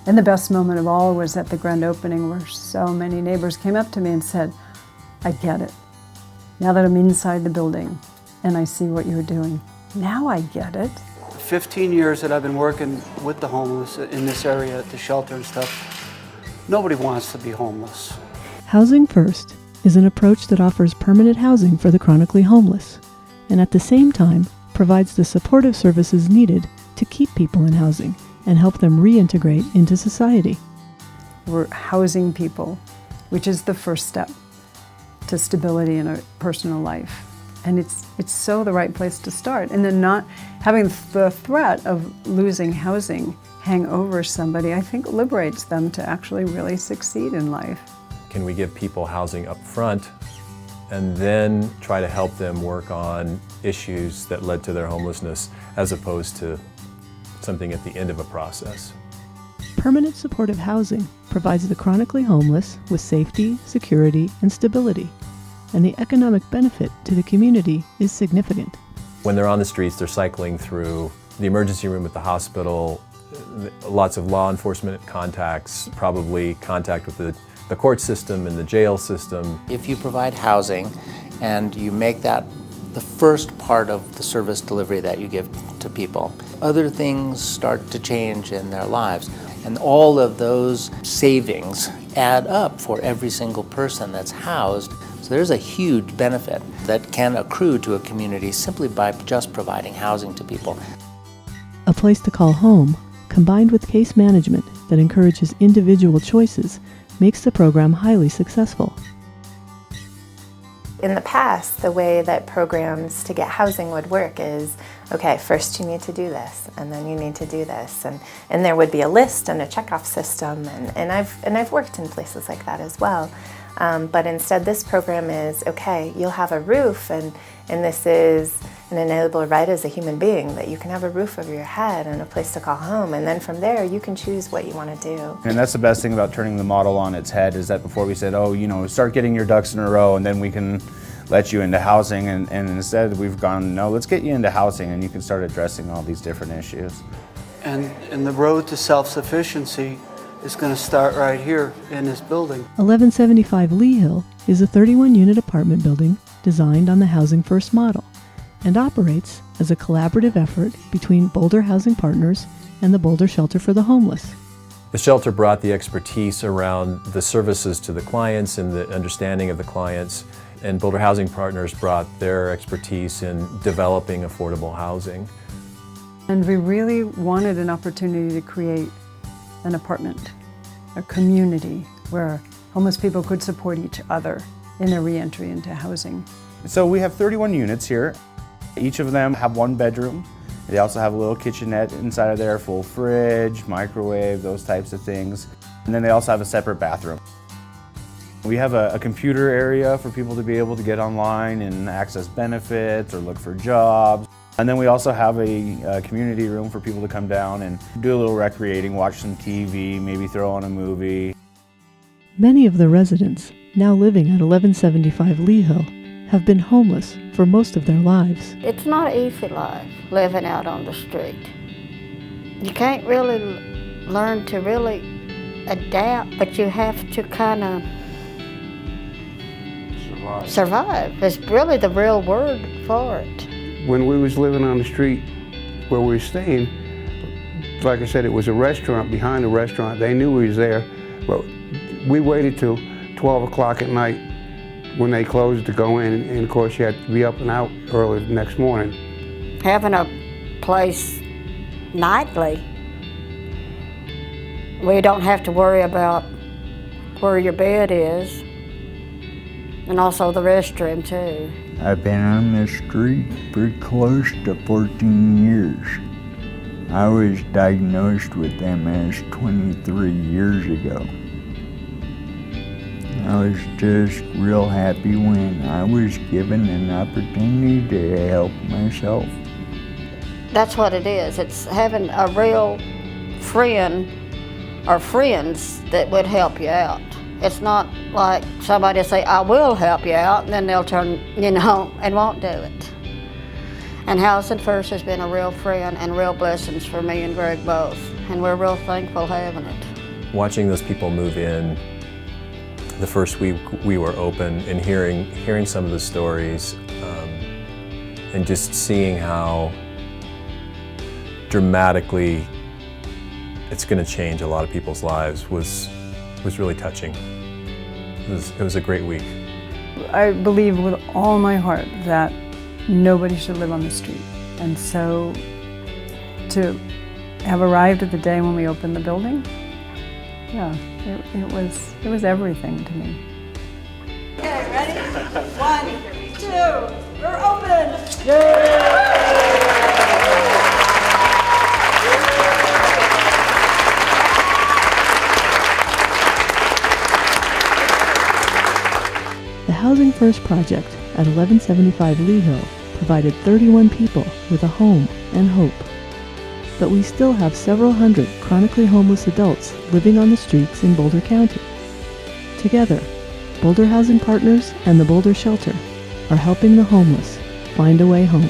And the best moment of all was at the grand opening, where so many neighbors came up to me and said, I get it. Now that I'm inside the building and I see what you're doing, now I get it. 15 years that I've been working with the homeless in this area at the shelter and stuff, nobody wants to be homeless. Housing First is an approach that offers permanent housing for the chronically homeless, and at the same time provides the supportive services needed to keep people in housing and help them reintegrate into society. We're housing people, which is the first step to stability in a personal life. And it's so the right place to start. And then not having the threat of losing housing hang over somebody, I think liberates them to actually really succeed in life. Can we give people housing up front and then try to help them work on issues that led to their homelessness, as opposed to something at the end of a process? Permanent supportive housing provides the chronically homeless with safety, security, and stability, and the economic benefit to the community is significant. When they're on the streets, they're cycling through the emergency room at the hospital, lots of law enforcement contacts, probably contact with the court system and the jail system. If you provide housing and you make that the first part of the service delivery that you give to people, other things start to change in their lives. And all of those savings add up for every single person that's housed. So there's a huge benefit that can accrue to a community simply by just providing housing to people. A place to call home, combined with case management that encourages individual choices, makes the program highly successful. In the past, the way that programs to get housing would work is, okay, first you need to do this, and then you need to do this, and there would be a list and a checkoff system, and I've worked in places like that as well. But instead, this program is, okay, you'll have a roof, and this is an inalienable right as a human being, that you can have a roof over your head and a place to call home, and then from there you can choose what you want to do. And that's the best thing about turning the model on its head, is that before we said, oh, start getting your ducks in a row and then we can let you into housing, and instead we've gone, no, let's get you into housing and you can start addressing all these different issues. And the road to self-sufficiency is going to start right here in this building. 1175 Lee Hill is a 31-unit apartment building designed on the Housing First model and operates as a collaborative effort between Boulder Housing Partners and the Boulder Shelter for the Homeless. The shelter brought the expertise around the services to the clients and the understanding of the clients, and Boulder Housing Partners brought their expertise in developing affordable housing. And we really wanted an opportunity to create an apartment, a community where homeless people could support each other in their reentry into housing. So we have 31 units here. Each of them have one bedroom. They also have a little kitchenette inside of there, full fridge, microwave, those types of things. And then they also have a separate bathroom. We have a computer area for people to be able to get online and access benefits or look for jobs. And then we also have a community room for people to come down and do a little recreating, watch some TV, maybe throw on a movie. Many of the residents, now living at 1175 Lee Hill, have been homeless for most of their lives. It's not an easy life, living out on the street. You can't really learn to really adapt, but you have to kind of survive. It's really the real word for it. When we was living on the street where we were staying, like I said, it was a restaurant. Behind the restaurant, they knew we was there, but we waited till 12 o'clock at night when they closed to go in, and of course you had to be up and out early the next morning. Having a place nightly, we don't have to worry about where your bed is, and also the restroom too. I've been on the street for close to 14 years. I was diagnosed with MS 23 years ago. I was just real happy when I was given an opportunity to help myself. That's what it is. It's having a real friend or friends that would help you out. It's not like somebody say, I will help you out, and then they'll turn, and won't do it. And Housing First has been a real friend and real blessings for me and Greg both, and we're real thankful having it. watching those people move in the first week we were open and hearing some of the stories and just seeing how dramatically it's going to change a lot of people's lives was really touching. It was a great week. I believe with all my heart that nobody should live on the street. And so to have arrived at the day when we opened the building, yeah, it was everything to me. Okay, ready? 1, 2, we're open! The Housing First Project at 1175 Lee Hill provided 31 people with a home and hope. But we still have several hundred chronically homeless adults living on the streets in Boulder County. Together, Boulder Housing Partners and the Boulder Shelter are helping the homeless find a way home.